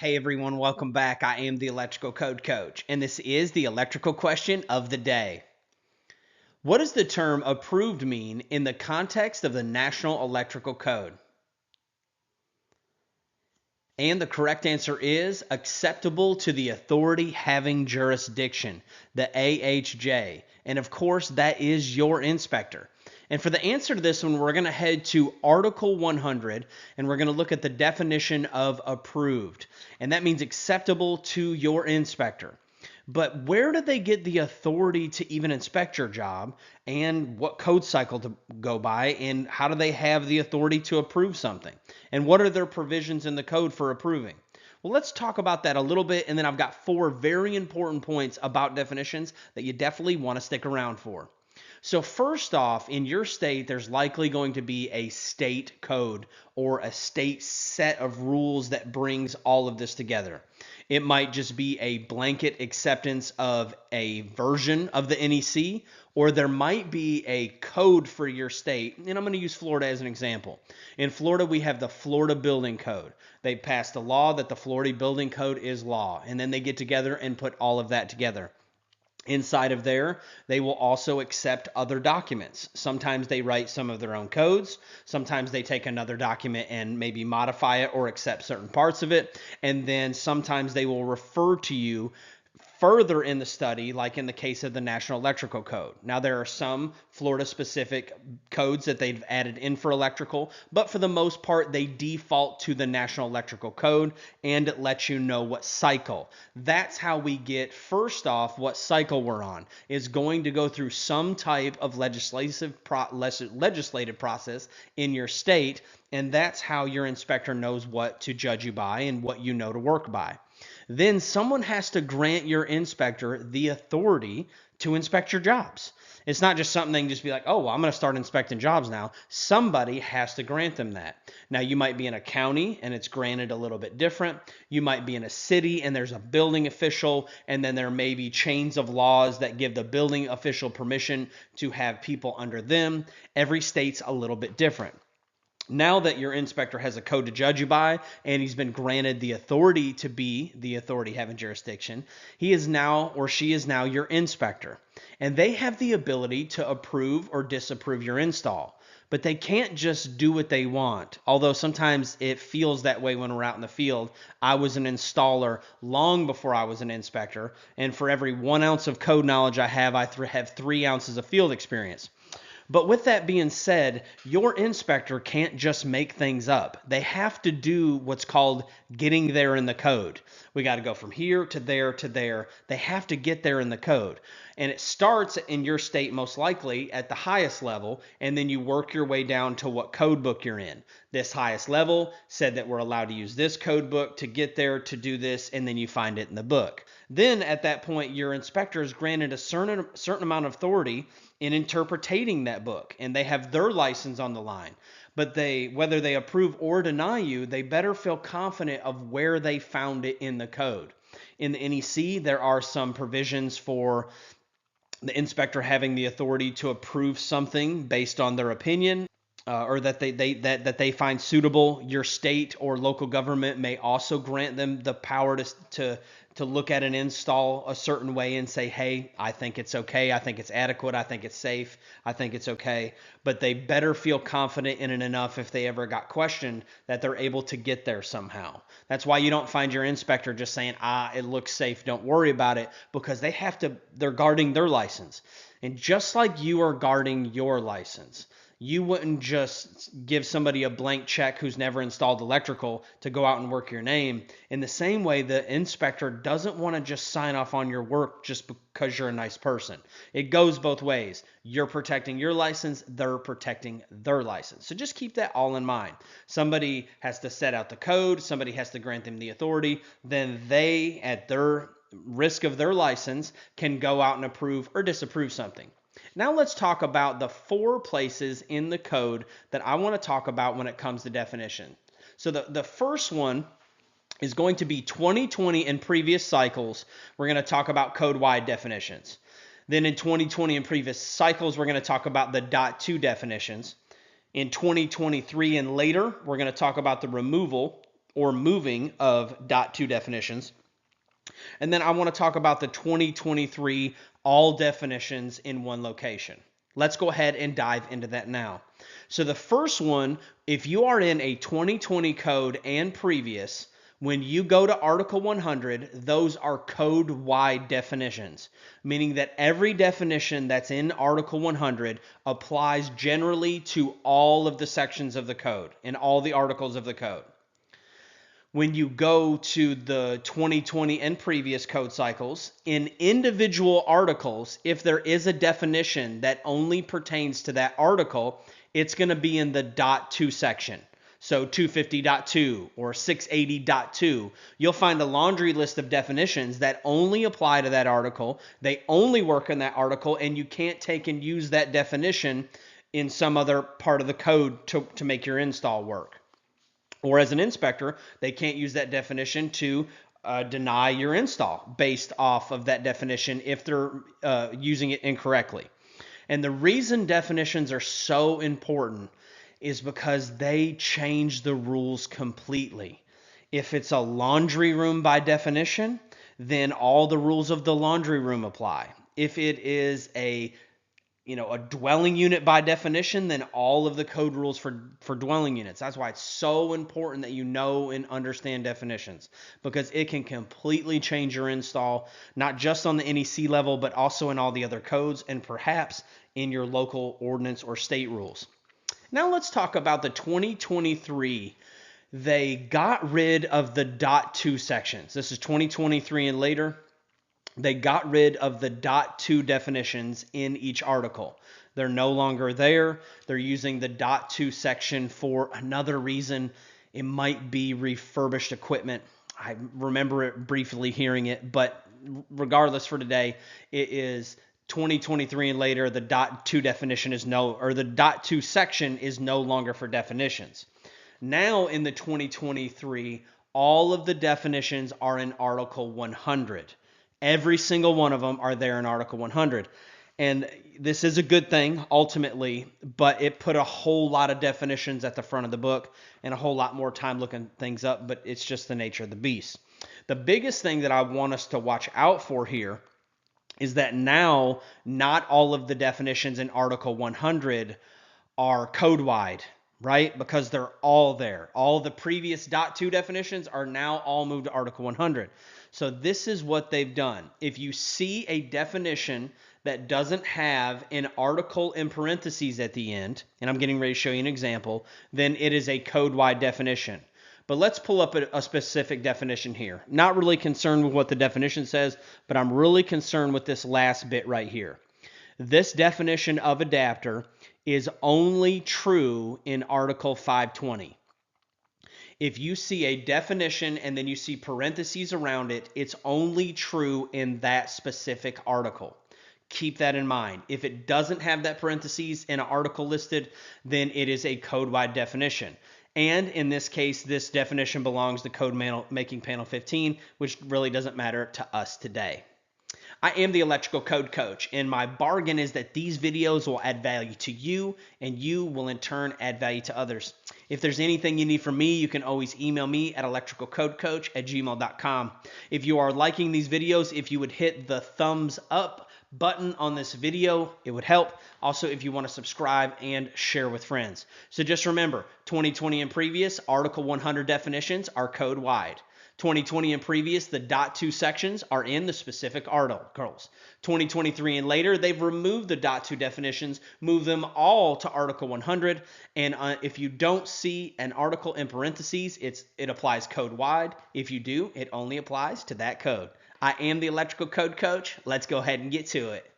Hey everyone, welcome back. I am the Electrical Code Coach, and this is the electrical question of the day. What does the term approved mean in the context of the National Electrical Code? And the correct answer is acceptable to the authority having jurisdiction, the AHJ. And of course, that is your inspector. And for the answer to this one, we're going to head to Article 100 and we're going to look at the definition of approved. And that means acceptable to your inspector. But where do they get the authority to even inspect your job, and what code cycle to go by, and how do they have the authority to approve something? And what are their provisions in the code for approving? Well, let's talk about that a little bit, and then I've got 4 very important points about definitions that you definitely want to stick around for. So first off, in your state, there's likely going to be a state code or a state set of rules that brings all of this together. It might just be a blanket acceptance of a version of the NEC, or there might be a code for your state. And I'm going to use Florida as an example. In Florida, we have the Florida Building Code. They passed a law that the Florida Building Code is law, and then they get together and put all of that together. Inside of there, they will also accept other documents. Sometimes they write some of their own codes. Sometimes they take another document and maybe modify it or accept certain parts of it. And then sometimes they will refer to you further in the study, like in the case of the National Electrical Code. Now, there are some Florida-specific codes that they've added in for electrical, but for the most part, they default to the National Electrical Code, and it lets you know what cycle. That's how we get, first off, what cycle we're on. Is going to go through some type of legislative process in your state, and that's how your inspector knows what to judge you by and what you know to work by. Then someone has to grant your inspector the authority to inspect your jobs. It's not just something they can just be like, oh, well, I'm going to start inspecting jobs now. Somebody has to grant them that. Now, you might be in a county and it's granted a little bit different. You might be in a city and there's a building official, and then there may be chains of laws that give the building official permission to have people under them. Every state's a little bit different. Now that your inspector has a code to judge you by, and he's been granted the authority to be the authority having jurisdiction, he is now, or she is now, your inspector. And they have the ability to approve or disapprove your install. But they can't just do what they want. Although sometimes it feels that way when we're out in the field. I was an installer long before I was an inspector. And for every 1 ounce of code knowledge I have 3 ounces of field experience. But with that being said, your inspector can't just make things up. They have to do what's called getting there in the code. We got to go from here to there to there. They have to get there in the code. And it starts in your state most likely at the highest level, and then you work your way down to what code book you're in. This highest level said that we're allowed to use this code book to get there to do this, and then you find it in the book. Then at that point, your inspector is granted a certain amount of authority in interpreting that book, and they have their license on the line. But whether they approve or deny you, they better feel confident of where they found it in the code. In the NEC, there are some provisions for the inspector having the authority to approve something based on their opinion, or that they find suitable. Your state or local government may also grant them the power to look at an install a certain way and say, hey, I think it's okay, I think it's adequate, I think it's safe, I think it's okay. But they better feel confident in it enough if they ever got questioned that they're able to get there somehow. That's why you don't find your inspector just saying, it looks safe, don't worry about it, because they're guarding their license. And just like you are guarding your license, you wouldn't just give somebody a blank check who's never installed electrical to go out and work your name. In the same way, the inspector doesn't want to just sign off on your work just because you're a nice person. It goes both ways. You're protecting your license, they're protecting their license. So just keep that all in mind. Somebody has to set out the code, somebody has to grant them the authority, then they, at their risk of their license, can go out and approve or disapprove something. Now let's talk about the 4 places in the code that I want to talk about when it comes to definition. So the first one is going to be 2020 and previous cycles. We're going to talk about code-wide definitions. Then in 2020 and previous cycles, we're going to talk about the .2 definitions. In 2023 and later, we're going to talk about the removal or moving of .2 definitions. And then I want to talk about the 2023 all definitions in one location. Let's go ahead and dive into that now. So the first one, if you are in a 2020 code and previous, when you go to Article 100, those are code-wide definitions, meaning that every definition that's in Article 100 applies generally to all of the sections of the code and all the articles of the code. When you go to the 2020 and previous code cycles, in individual articles, if there is a definition that only pertains to that article, it's going to be in the .2 section. So 250.2 or 680.2, you'll find a laundry list of definitions that only apply to that article. They only work in that article, and you can't take and use that definition in some other part of the code to make your install work. Or as an inspector, they can't use that definition to deny your install based off of that definition if they're using it incorrectly. And the reason definitions are so important is because they change the rules completely. If it's a laundry room by definition, then all the rules of the laundry room apply. If it is a dwelling unit by definition, then all of the code rules for dwelling units. That's why it's so important that you know and understand definitions, because it can completely change your install, not just on the NEC level, but also in all the other codes and perhaps in your local ordinance or state rules. Now let's talk about the 2023. They got rid of the .2 sections. This is 2023 and later. They got rid of the .2 definitions in each article. They're no longer there. They're using the .2 section for another reason. It might be refurbished equipment. I remember it briefly hearing it, but regardless for today, it is 2023 and later. The .2 definition is the .2 section is no longer for definitions. Now in the 2023, all of the definitions are in Article 100. Every single one of them are there in Article 100. And this is a good thing ultimately, but it put a whole lot of definitions at the front of the book and a whole lot more time looking things up, but it's just the nature of the beast. The biggest thing that I want us to watch out for here is that now not all of the definitions in Article 100 are code-wide, right? Because they're all there. All the previous .2 definitions are now all moved to Article 100. So this is what they've done. If you see a definition that doesn't have an article in parentheses at the end, and I'm getting ready to show you an example, then it is a code-wide definition. But let's pull up a specific definition here. Not really concerned with what the definition says, but I'm really concerned with this last bit right here. This definition of adapter is only true in Article 520. If you see a definition and then you see parentheses around it, it's only true in that specific article. Keep that in mind. If it doesn't have that parentheses in an article listed, then it is a code-wide definition. And in this case, this definition belongs to Code Making Panel 15, which really doesn't matter to us today. I am the Electrical Code Coach, and my bargain is that these videos will add value to you, and you will in turn add value to others. If there's anything you need from me, you can always email me at electricalcodecoach@gmail.com. If you are liking these videos, if you would hit the thumbs up button on this video, it would help. Also, if you want to subscribe and share with friends. So just remember, 2020 and previous, Article 100 definitions are code-wide. 2020 and previous, the .2 sections are in the specific articles. 2023 and later, they've removed the .2 definitions, moved them all to Article 100. And if you don't see an article in parentheses, it applies code-wide. If you do, it only applies to that code. I am the Electrical Code Coach. Let's go ahead and get to it.